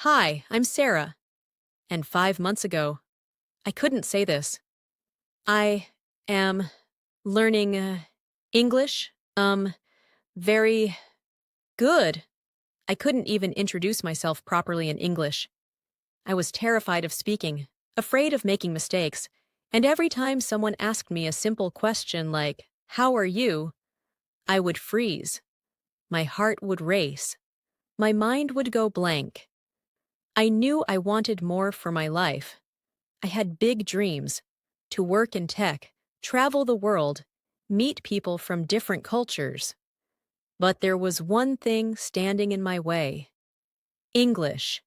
Hi, I'm Sarah. And 5 months ago, I couldn't say this. I am learning English. Very good. I couldn't even introduce myself properly in English. I was terrified of speaking, afraid of making mistakes, and every time someone asked me a simple question like, "How are you?" I would freeze. My heart would race. My mind would go blank. I knew I wanted more for my life. I had big dreams to work in tech, travel the world, meet people from different cultures. But there was one thing standing in my way: English.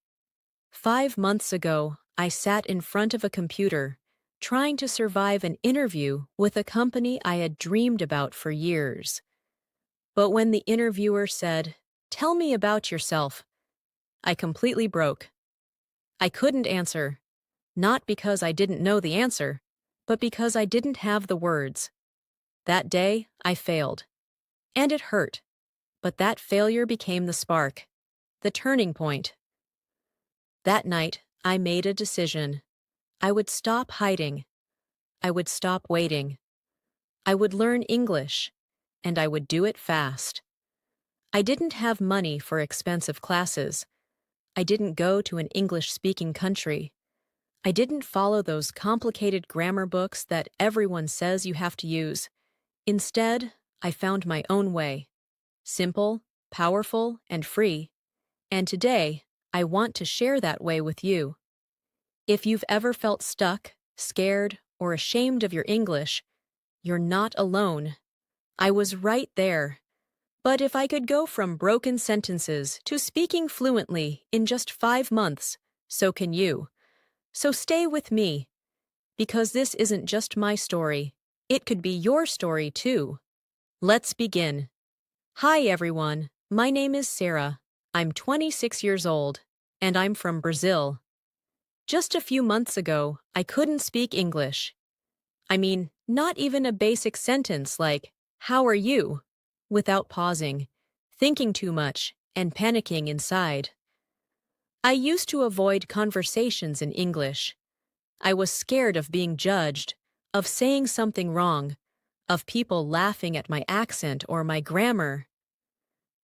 5 months ago, I sat in front of a computer, trying to survive an interview with a company I had dreamed about for years. But when the interviewer said, "Tell me about yourself," I completely broke. I couldn't answer. Not because I didn't know the answer, but because I didn't have the words. That day, I failed. And it hurt. But that failure became the spark, the turning point. That night, I made a decision. I would stop hiding. I would stop waiting. I would learn English, and I would do it fast. I didn't have money for expensive classes. I didn't go to an English-speaking country. I didn't follow those complicated grammar books that everyone says you have to use. Instead, I found my own way. Simple, powerful, and free. And today, I want to share that way with you. If you've ever felt stuck, scared, or ashamed of your English, you're not alone. I was right there. But if I could go from broken sentences to speaking fluently in just 5 months, so can you. So stay with me, because this isn't just my story. It could be your story too. Let's begin. Hi everyone, my name is Sarah. I'm 26 years old, and I'm from Brazil. Just a few months ago, I couldn't speak English. I mean, not even a basic sentence like, "How are you?" without pausing, thinking too much, and panicking inside. I used to avoid conversations in English. I was scared of being judged, of saying something wrong, of people laughing at my accent or my grammar.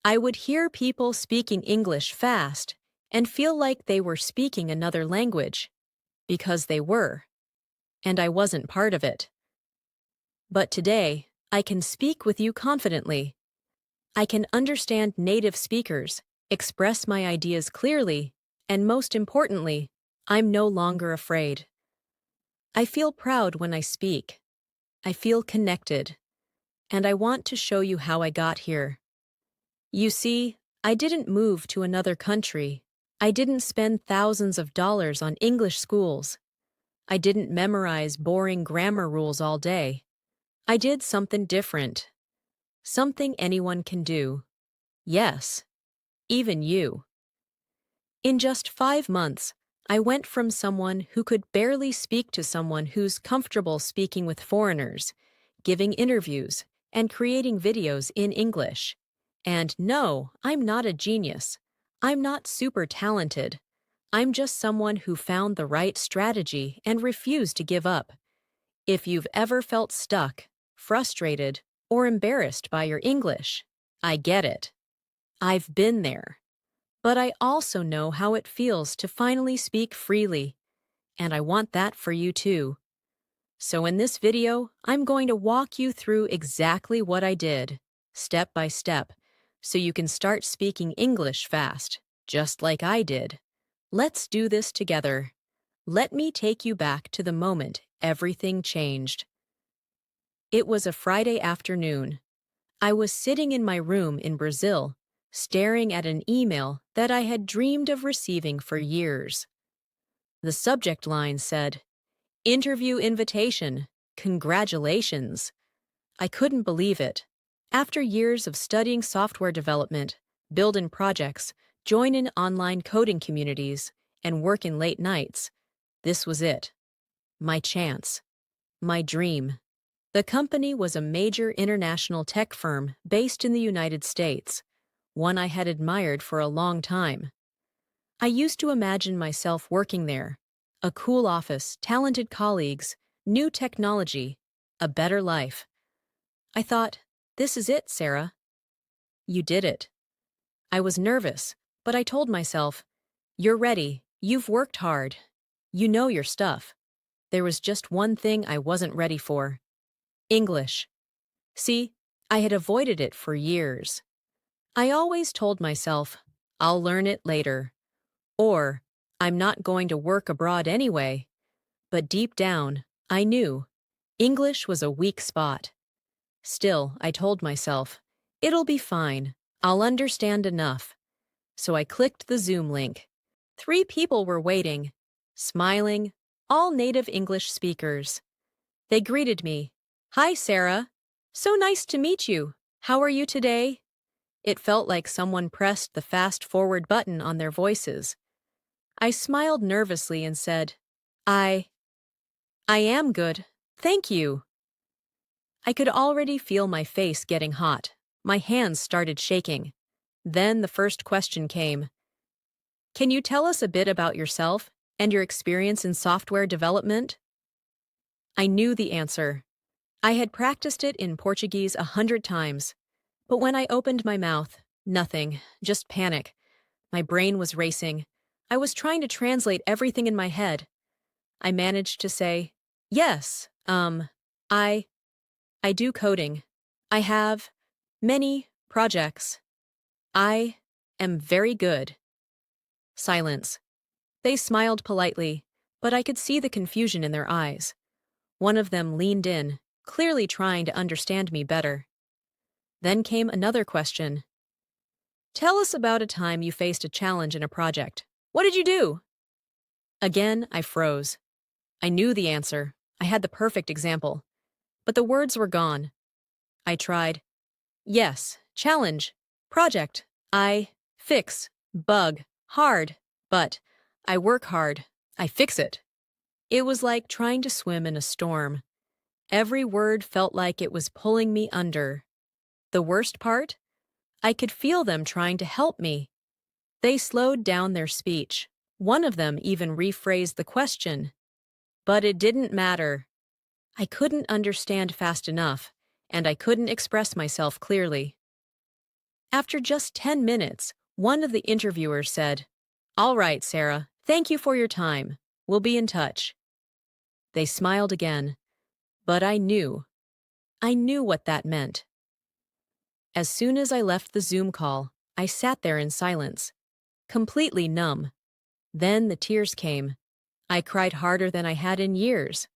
I would hear people speaking English fast and feel like they were speaking another language, because they were, and I wasn't part of it. But today, I can speak with you confidently. I can understand native speakers, express my ideas clearly, and most importantly, I'm no longer afraid. I feel proud when I speak. I feel connected. And I want to show you how I got here. You see, I didn't move to another country. I didn't spend thousands of dollars on English schools. I didn't memorize boring grammar rules all day. I did something different. Something anyone can do. Yes, even you. In just 5 months, I went from someone who could barely speak to someone who's comfortable speaking with foreigners, giving interviews, and creating videos in English. And no, I'm not a genius. I'm not super talented. I'm just someone who found the right strategy and refused to give up. If you've ever felt stuck, frustrated, or embarrassed by your English, I get it. I've been there. But I also know how it feels to finally speak freely, and I want that for you too. So in this video, I'm going to walk you through exactly what I did, step by step, so you can start speaking English fast, just like I did. Let's do this together. Let me take you back to the moment everything changed. It was a Friday afternoon. I was sitting in my room in Brazil, staring at an email that I had dreamed of receiving for years. The subject line said, "Interview invitation. Congratulations." I couldn't believe it. After years of studying software development, building projects, joining online coding communities, and working late nights, this was it. My chance. My dream. The company was a major international tech firm based in the United States, one I had admired for a long time. I used to imagine myself working there. A cool office, talented colleagues, new technology, a better life. I thought, this is it, Sarah. You did it. I was nervous, but I told myself, you're ready, you've worked hard, you know your stuff. There was just one thing I wasn't ready for. English. See, I had avoided it for years. I always told myself, I'll learn it later. Or, I'm not going to work abroad anyway. But deep down, I knew English was a weak spot. Still, I told myself, it'll be fine. I'll understand enough. So I clicked the Zoom link. 3 people were waiting, smiling, all native English speakers. They greeted me. Hi, Sarah. So nice to meet you. How are you today? It felt like someone pressed the fast-forward button on their voices. I smiled nervously and said, I am good. Thank you. I could already feel my face getting hot. My hands started shaking. Then the first question came. Can you tell us a bit about yourself and your experience in software development? I knew the answer. I had practiced it in Portuguese 100 times. But when I opened my mouth, nothing, just panic. My brain was racing. I was trying to translate everything in my head. I managed to say, yes, I do coding. I have many projects. I am very good. Silence. They smiled politely, but I could see the confusion in their eyes. One of them leaned in, clearly trying to understand me better. Then came another question. Tell us about a time you faced a challenge in a project. What did you do? Again, I froze. I knew the answer. I had the perfect example. But the words were gone. I tried. Yes, challenge, project, I fix, bug, hard, but I work hard, I fix it. It was like trying to swim in a storm. Every word felt like it was pulling me under. The worst part? I could feel them trying to help me. They slowed down their speech. One of them even rephrased the question. But it didn't matter. I couldn't understand fast enough, and I couldn't express myself clearly. After just 10 minutes, one of the interviewers said, All right, Sarah, thank you for your time. We'll be in touch. They smiled again, but I knew what that meant. As soon as I left the Zoom call, I sat there in silence, completely numb. Then the tears came. I cried harder than I had in years.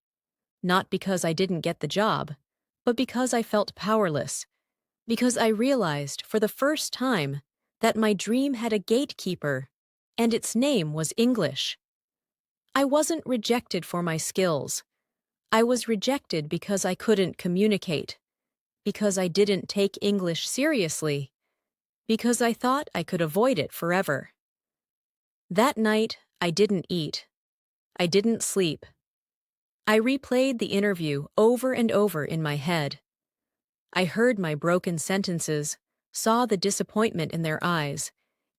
Not because I didn't get the job, but because I felt powerless. Because I realized for the first time that my dream had a gatekeeper, and its name was English. I wasn't rejected for my skills. I was rejected because I couldn't communicate, because I didn't take English seriously, because I thought I could avoid it forever. That night, I didn't eat. I didn't sleep. I replayed the interview over and over in my head. I heard my broken sentences, saw the disappointment in their eyes,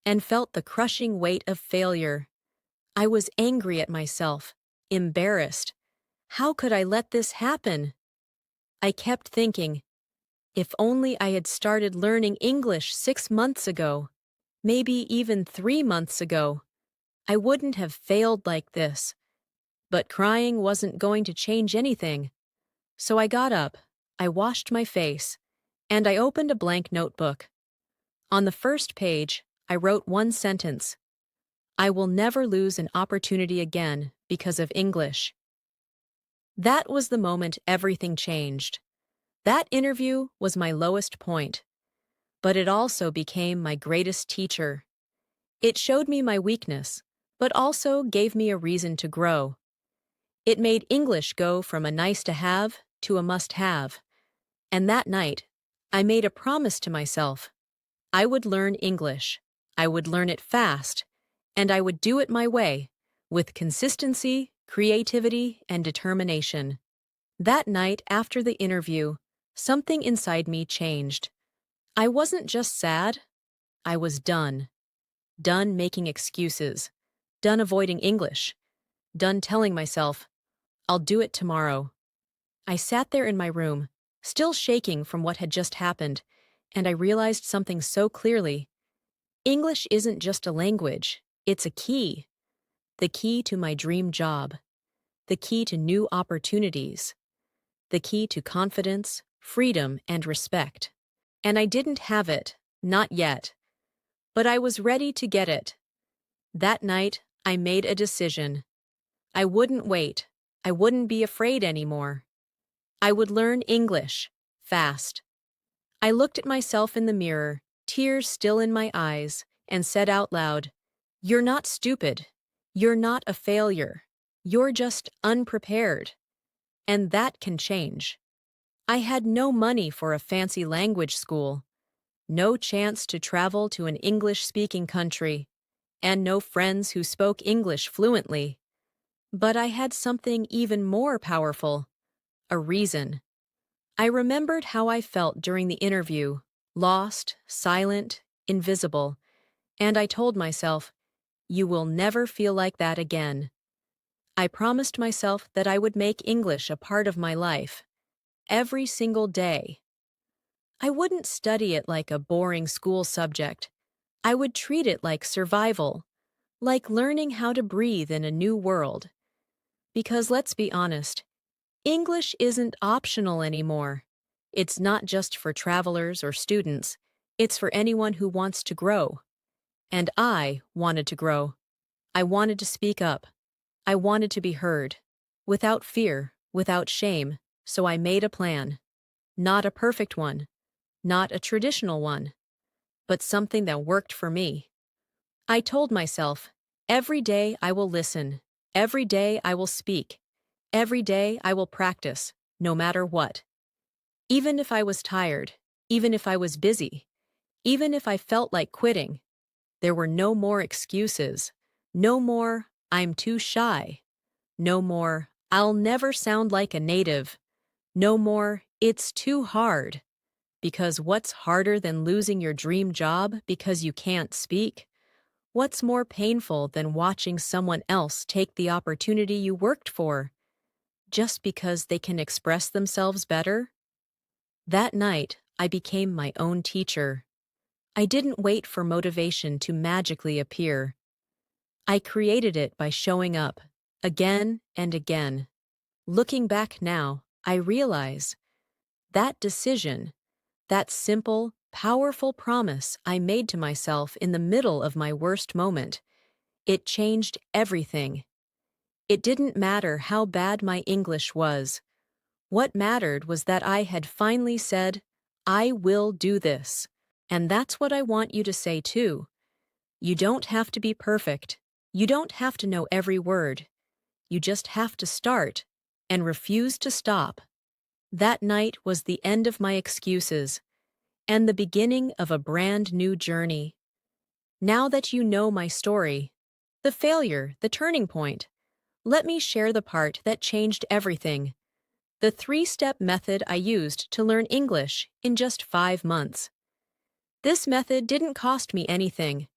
and felt the crushing weight of failure. I was angry at myself, embarrassed. How could I let this happen? I kept thinking, if only I had started learning English 6 months ago, maybe even 3 months ago, I wouldn't have failed like this. But crying wasn't going to change anything. So I got up, I washed my face, and I opened a blank notebook. On the first page, I wrote one sentence. I will never lose an opportunity again because of English. That was the moment everything changed. That interview was my lowest point, but it also became my greatest teacher. It showed me my weakness, but also gave me a reason to grow. It made English go from a nice-to-have to a must-have. And that night, I made a promise to myself. I would learn English. I would learn it fast, and I would do it my way, with consistency, creativity, and determination. That night after the interview, something inside me changed. I wasn't just sad. I was done. Done making excuses. done avoiding English, done telling myself, I'll do it tomorrow. I sat there in my room, still shaking from what had just happened, and I realized something so clearly. English isn't just a language, it's a key. The key to my dream job, the key to new opportunities, the key to confidence, freedom, and respect. And I didn't have it, not yet. But I was ready to get it. That night, I made a decision. I wouldn't wait. I wouldn't be afraid anymore. I would learn English, fast. I looked at myself in the mirror, tears still in my eyes, and said out loud, "You're not stupid. You're not a failure. You're just unprepared." And that can change. I had no money for a fancy language school, no chance to travel to an English-speaking country, and no friends who spoke English fluently. But I had something even more powerful, a reason. I remembered how I felt during the interview, lost, silent, invisible, and I told myself, "You will never feel like that again." I promised myself that I would make English a part of my life, every single day. I wouldn't study it like a boring school subject. I would treat it like survival, like learning how to breathe in a new world. Because let's be honest, English isn't optional anymore. It's not just for travelers or students, it's for anyone who wants to grow. And I wanted to grow. I wanted to speak up. I wanted to be heard. Without fear, without shame, so I made a plan. Not a perfect one, not a traditional one, but something that worked for me. I told myself, every day I will listen, every day I will speak, every day I will practice, no matter what. Even if I was tired, even if I was busy, even if I felt like quitting, there were no more excuses, no more, "I'm too shy," no more, "I'll never sound like a native," no more, "It's too hard." Because what's harder than losing your dream job because you can't speak? What's more painful than watching someone else take the opportunity you worked for, just because they can express themselves better? That night, I became my own teacher. I didn't wait for motivation to magically appear. I created it by showing up, again and again. Looking back now, I realize that decision, that simple, powerful promise I made to myself in the middle of my worst moment, it changed everything. It didn't matter how bad my English was. What mattered was that I had finally said, "I will do this." And that's what I want you to say too. You don't have to be perfect. You don't have to know every word. You just have to start and refuse to stop. That night was the end of my excuses and the beginning of a brand new journey. Now that you know my story, the failure, the turning point, let me share the part that changed everything. The 3-step method I used to learn English in just 5 months. This method didn't cost me anything.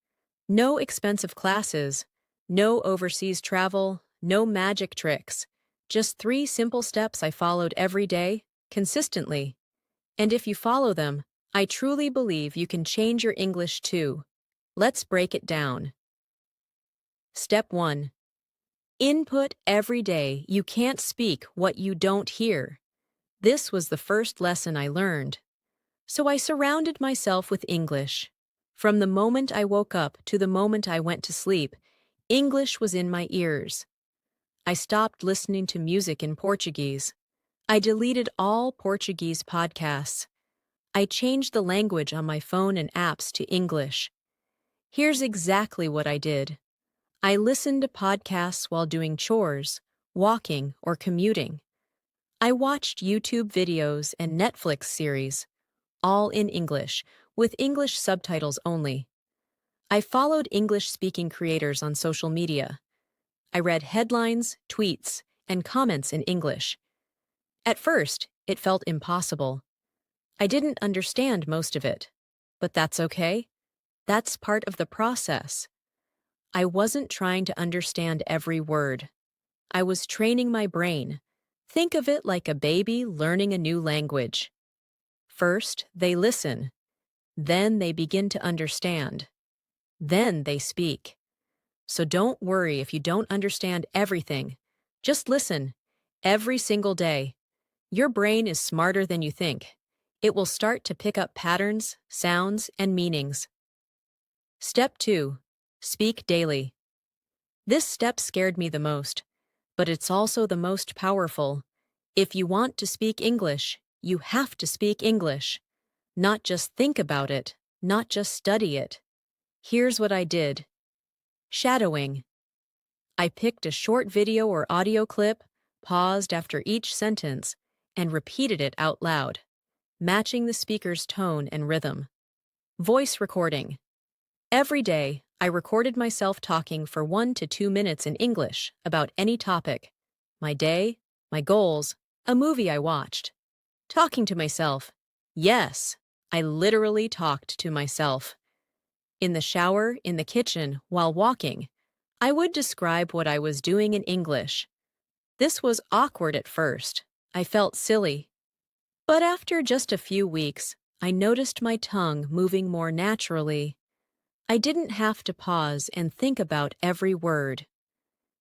No expensive classes, no overseas travel, no magic tricks. Just 3 simple steps I followed every day, consistently. And if you follow them, I truly believe you can change your English too. Let's break it down. Step 1. Input every day. You can't speak what you don't hear. This was the first lesson I learned. So I surrounded myself with English. From the moment I woke up to the moment I went to sleep, English was in my ears. I stopped listening to music in Portuguese. I deleted all Portuguese podcasts. I changed the language on my phone and apps to English. Here's exactly what I did. I listened to podcasts while doing chores, walking, or commuting. I watched YouTube videos and Netflix series, all in English, with English subtitles only. I followed English-speaking creators on social media. I read headlines, tweets, and comments in English. At first, it felt impossible. I didn't understand most of it. But that's okay. That's part of the process. I wasn't trying to understand every word. I was training my brain. Think of it like a baby learning a new language. First, they listen. Then they begin to understand. Then they speak. So don't worry if you don't understand everything. Just listen. Every single day. Your brain is smarter than you think. It will start to pick up patterns, sounds, and meanings. Step 2. Speak daily. This step scared me the most, but it's also the most powerful. If you want to speak English, you have to speak English. Not just think about it, not just study it. Here's what I did. Shadowing. I picked a short video or audio clip, paused after each sentence, and repeated it out loud, matching the speaker's tone and rhythm. Voice recording. Every day, I recorded myself talking for 1 to 2 minutes in English about any topic. My day, my goals, a movie I watched. Talking to myself. Yes, I literally talked to myself. In the shower, in the kitchen, while walking, I would describe what I was doing in English. This was awkward at first. I felt silly. But after just a few weeks, I noticed my tongue moving more naturally. I didn't have to pause and think about every word.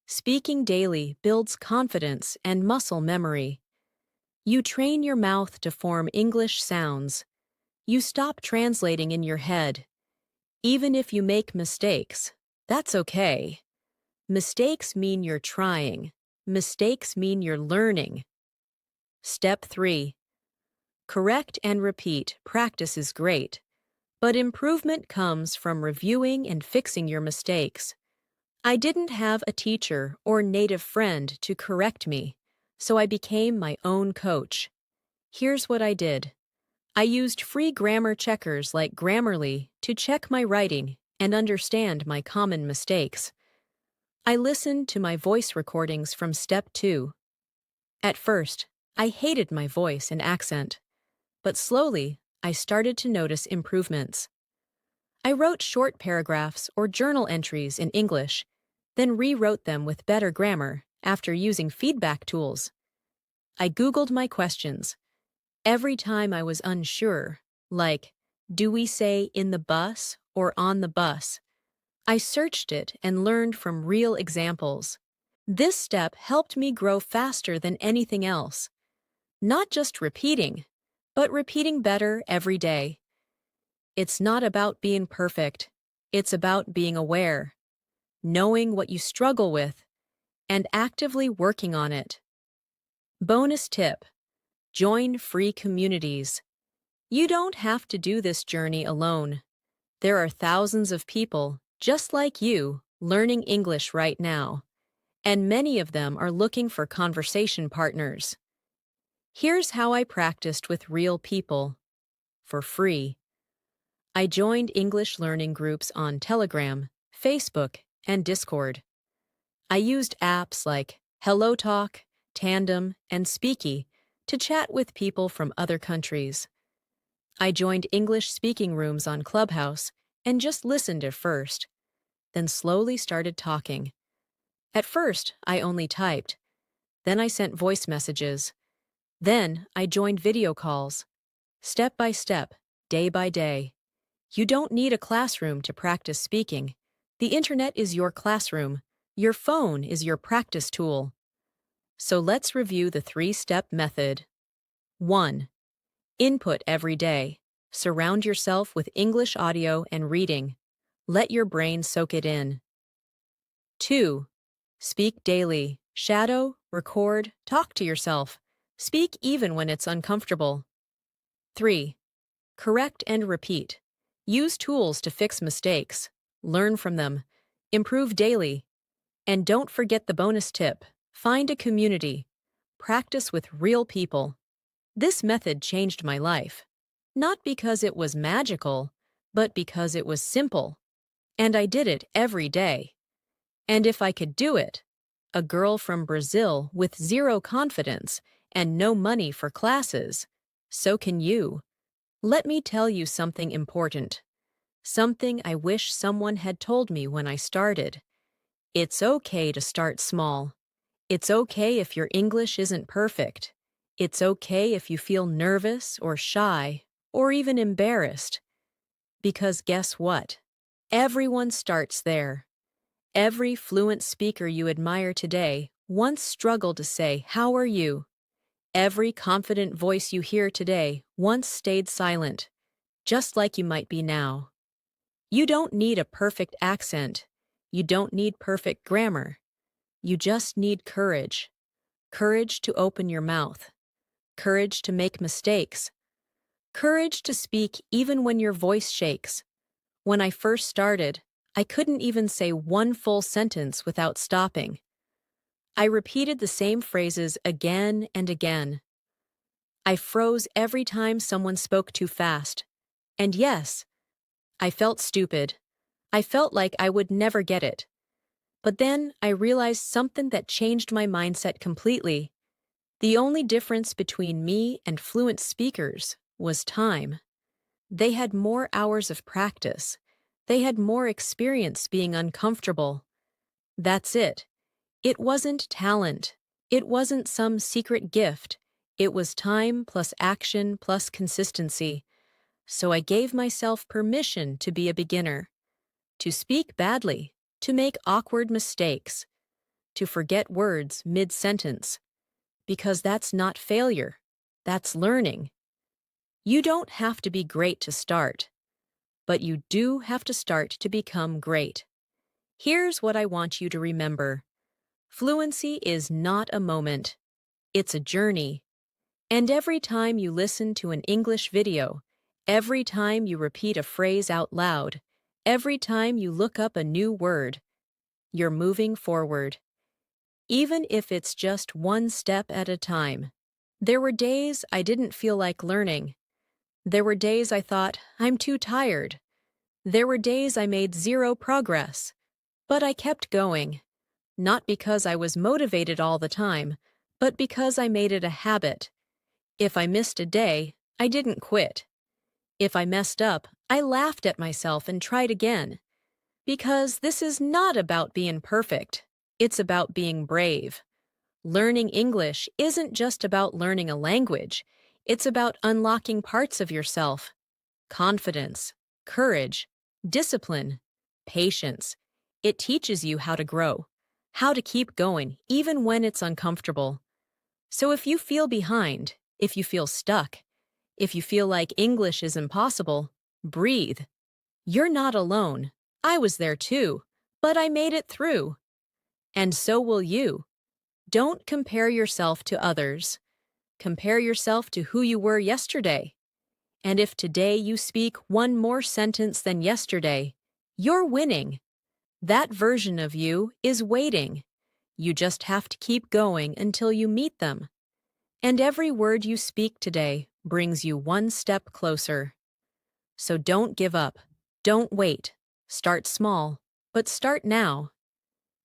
Speaking daily builds confidence and muscle memory. You train your mouth to form English sounds. You stop translating in your head. Even if you make mistakes, that's okay. Mistakes mean you're trying. Mistakes mean you're learning. Step 3. Correct and repeat. Practice is great, but improvement comes from reviewing and fixing your mistakes. I didn't have a teacher or native friend to correct me, so I became my own coach. Here's what I did. I used free grammar checkers like Grammarly to check my writing and understand my common mistakes. I listened to my voice recordings from Step 2. At first, I hated my voice and accent, but slowly, I started to notice improvements. I wrote short paragraphs or journal entries in English, then rewrote them with better grammar after using feedback tools. I Googled my questions. Every time I was unsure, like, do we say in the bus or on the bus? I searched it and learned from real examples. This step helped me grow faster than anything else. Not just repeating, but repeating better every day. It's not about being perfect. It's about being aware, knowing what you struggle with, and actively working on it. Bonus tip: join free communities. You don't have to do this journey alone. There are thousands of people, just like you, learning English right now, and many of them are looking for conversation partners. Here's how I practiced with real people. For free. I joined English learning groups on Telegram, Facebook, and Discord. I used apps like HelloTalk, Tandem, and Speaky to chat with people from other countries. I joined English speaking rooms on Clubhouse and just listened at first, then slowly started talking. At first, I only typed. Then I sent voice messages. Then I joined video calls. Step by step, day by day. You don't need a classroom to practice speaking. The internet is your classroom. Your phone is your practice tool. So let's review the 3-step method. 1. Input every day. Surround yourself with English audio and reading. Let your brain soak it in. 2. Speak daily. Shadow, record, talk to yourself. Speak even when it's uncomfortable. 3. Correct and repeat. Use tools to fix mistakes. Learn from them. Improve daily. And don't forget the bonus tip. Find a community. Practice with real people. This method changed my life. Not because it was magical, but because it was simple. And I did it every day. And if I could do it, a girl from Brazil with zero confidence and no money for classes, so can you. Let me tell you something important. Something I wish someone had told me when I started. It's okay to start small. It's okay if your English isn't perfect. It's okay if you feel nervous or shy or even embarrassed. Because guess what? Everyone starts there. Every fluent speaker you admire today once struggled to say, "How are you?" Every confident voice you hear today once stayed silent, just like you might be now. You don't need a perfect accent. You don't need perfect grammar. You just need courage. Courage to open your mouth. Courage to make mistakes. Courage to speak even when your voice shakes. When I first started, I couldn't even say one full sentence without stopping. I repeated the same phrases again and again. I froze every time someone spoke too fast. And yes, I felt stupid. I felt like I would never get it. But then I realized something that changed my mindset completely. The only difference between me and fluent speakers was time. They had more hours of practice. They had more experience being uncomfortable. That's it. It wasn't talent. It wasn't some secret gift. It was time plus action plus consistency. So I gave myself permission to be a beginner, to speak badly, to make awkward mistakes, to forget words mid-sentence. Because that's not failure. That's learning. You don't have to be great to start, but you do have to start to become great. Here's what I want you to remember. Fluency is not a moment. It's a journey. And every time you listen to an English video, every time you repeat a phrase out loud, every time you look up a new word, you're moving forward. Even if it's just one step at a time. There were days I didn't feel like learning. There were days I thought, I'm too tired. There were days I made zero progress. But I kept going. Not because I was motivated all the time, but because I made it a habit. If I missed a day, I didn't quit. If I messed up, I laughed at myself and tried again. Because this is not about being perfect. It's about being brave. Learning English isn't just about learning a language. It's about unlocking parts of yourself. Confidence, courage, discipline, patience. It teaches you how to grow, how to keep going even when it's uncomfortable. So if you feel behind, if you feel stuck, if you feel like English is impossible, breathe. You're not alone. I was there too, but I made it through. And so will you. Don't compare yourself to others. Compare yourself to who you were yesterday. And if today you speak one more sentence than yesterday, you're winning. That version of you is waiting. You just have to keep going until you meet them. And every word you speak today brings you one step closer. So don't give up. Don't wait. Start small, but start now.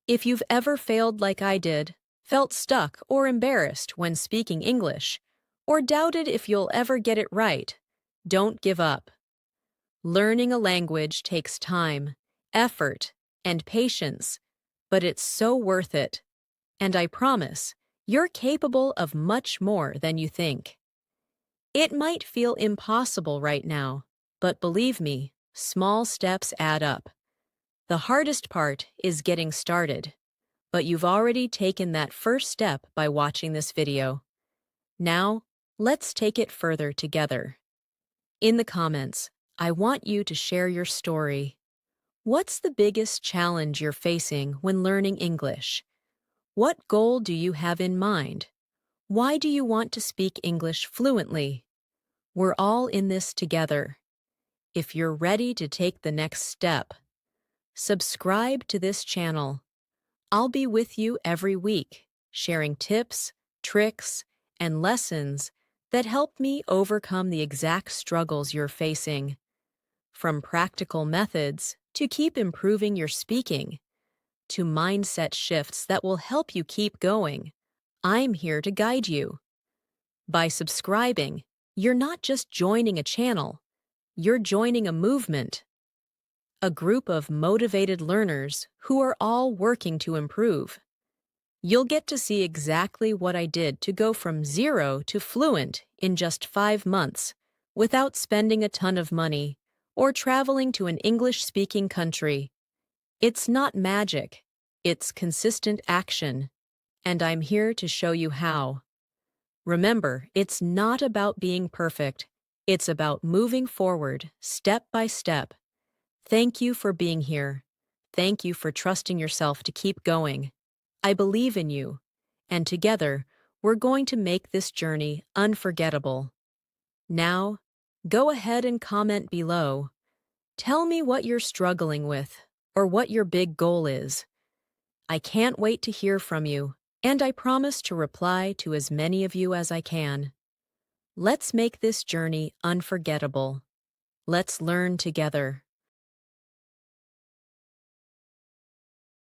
If you've ever failed like I did, felt stuck or embarrassed when speaking English, or doubted if you'll ever get it right, don't give up. Learning a language takes time, effort, and patience, but it's so worth it. And I promise, you're capable of much more than you think. It might feel impossible right now, but believe me, small steps add up. The hardest part is getting started, but you've already taken that first step by watching this video. Now, let's take it further together. In the comments, I want you to share your story. What's the biggest challenge you're facing when learning English? What goal do you have in mind? Why do you want to speak English fluently? We're all in this together. If you're ready to take the next step, subscribe to this channel. I'll be with you every week, sharing tips, tricks, and lessons that help me overcome the exact struggles you're facing. From practical methods to keep improving your speaking, to mindset shifts that will help you keep going, I'm here to guide you. By subscribing, you're not just joining a channel, you're joining a movement. a group of motivated learners who are all working to improve. You'll get to see exactly what I did to go from zero to fluent in just 5 months without spending a ton of money or traveling to an English-speaking country. It's not magic, it's consistent action, and I'm here to show you how. Remember, it's not about being perfect, it's about moving forward step by step. Thank you for being here. Thank you for trusting yourself to keep going. I believe in you, and together, we're going to make this journey unforgettable. Now, go ahead and comment below. Tell me what you're struggling with, or what your big goal is. I can't wait to hear from you, and I promise to reply to as many of you as I can. Let's make this journey unforgettable. Let's learn together.